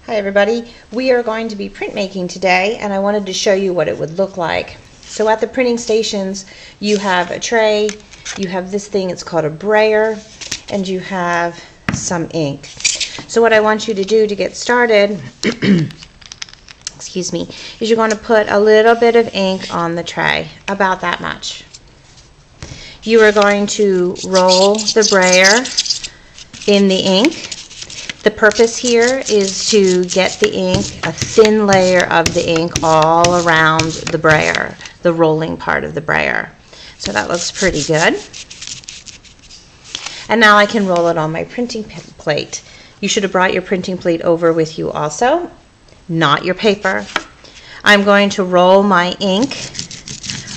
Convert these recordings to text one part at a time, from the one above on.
Hi everybody, we are going to be printmaking today and I wanted to show you what it would look like. So at the printing stations you have a tray, you have this thing, it's called a brayer, and you have some ink. So what I want you to do to get started excuse me, is you're going to put a little bit of ink on the tray, about that much. You are going to roll the brayer in the ink. The purpose here is to get the ink, a thin layer of the ink all around the brayer, the rolling part of the brayer. So that looks pretty good. And now I can roll it on my printing plate. You should have brought your printing plate over with you also, not your paper. I'm going to roll my ink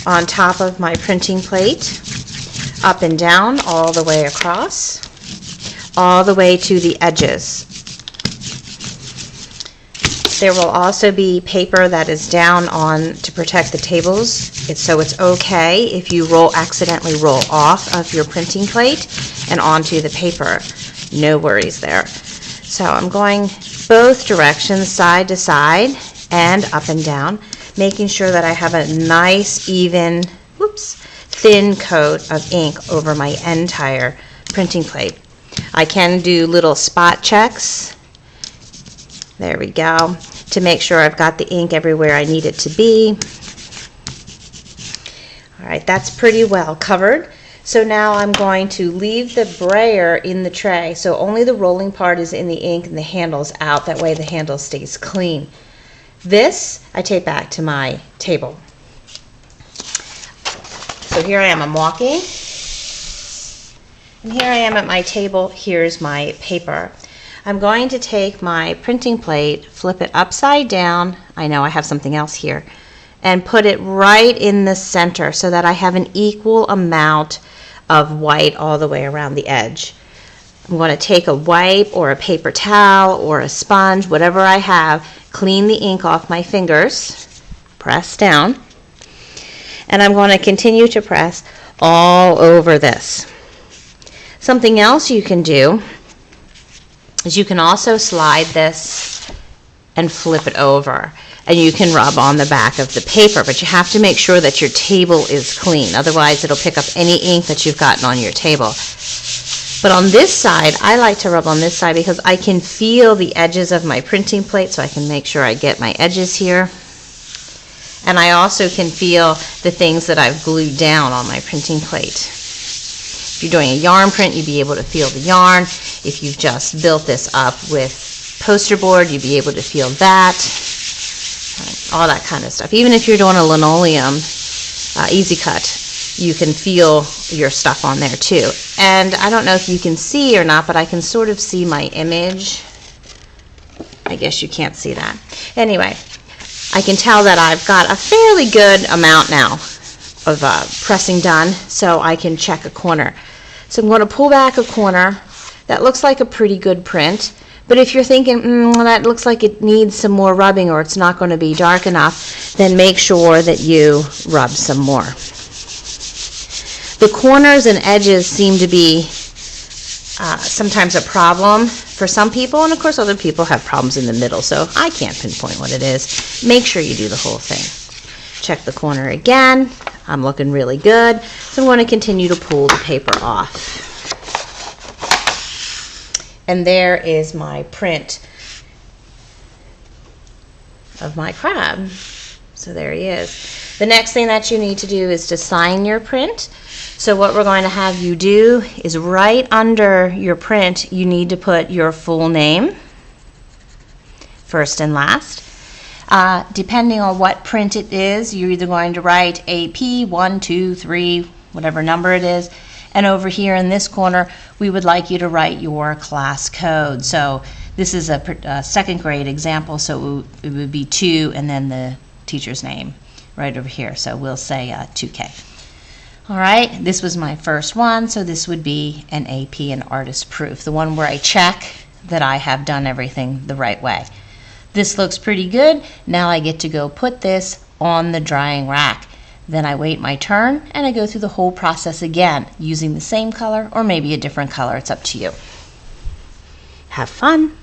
on top of my printing plate, up and down, all the way across, all the way to the edges. There will also be paper that is down on to protect the tables, so it's okay if you accidentally roll off of your printing plate and onto the paper. No worries there. So I'm going both directions, side to side and up and down, making sure that I have a nice, even, thin coat of ink over my entire printing plate. I can do little spot checks, there we go, to make sure I've got the ink everywhere I need it to be. Alright, that's pretty well covered. So now I'm going to leave the brayer in the tray, so only the rolling part is in the ink and the handle's out, that way the handle stays clean. This I take back to my table. So here I am, I'm walking. And here I am at my table, here's my paper. I'm going to take my printing plate, flip it upside down, I know I have something else here, and put it right in the center so that I have an equal amount of white all the way around the edge. I'm going to take a wipe or a paper towel or a sponge, whatever I have, clean the ink off my fingers, press down, and I'm going to continue to press all over this. Something else you can do is you can also slide this and flip it over, and you can rub on the back of the paper, but you have to make sure that your table is clean, otherwise it'll pick up any ink that you've gotten on your table. But on this side, I like to rub on this side because I can feel the edges of my printing plate, so I can make sure I get my edges here. And I also can feel the things that I've glued down on my printing plate. If you're doing a yarn print, you'd be able to feel the yarn. If you've just built this up with poster board, you'd be able to feel that. All that kind of stuff. Even if you're doing a linoleum easy cut, you can feel your stuff on there too. And I don't know if you can see or not, but I can sort of see my image. I guess you can't see that. Anyway, I can tell that I've got a fairly good amount now of pressing done, so I can check a corner. So I'm going to pull back a corner. That looks like a pretty good print, but if you're thinking, that looks like it needs some more rubbing or it's not going to be dark enough, then make sure that you rub some more. The corners and edges seem to be sometimes a problem for some people, and of course other people have problems in the middle, so I can't pinpoint what it is. Make sure you do the whole thing. Check the corner again. I'm looking really good, so I'm going to continue to pull the paper off. And there is my print of my crab. So there he is. The next thing that you need to do is to sign your print. So what we're going to have you do is right under your print, you need to put your full name, first and last. Depending on what print it is, you're either going to write AP 1, 2, 3, whatever number it is, and over here in this corner we would like you to write your class code. So this is a second grade example, so it would be 2 and then the teacher's name right over here, so we'll say 2K. Alright, this was my first one, so this would be an AP and artist proof, the one where I check that I have done everything the right way. This looks pretty good. Now I get to go put this on the drying rack. Then I wait my turn and I go through the whole process again using the same color or maybe a different color. It's up to you. Have fun.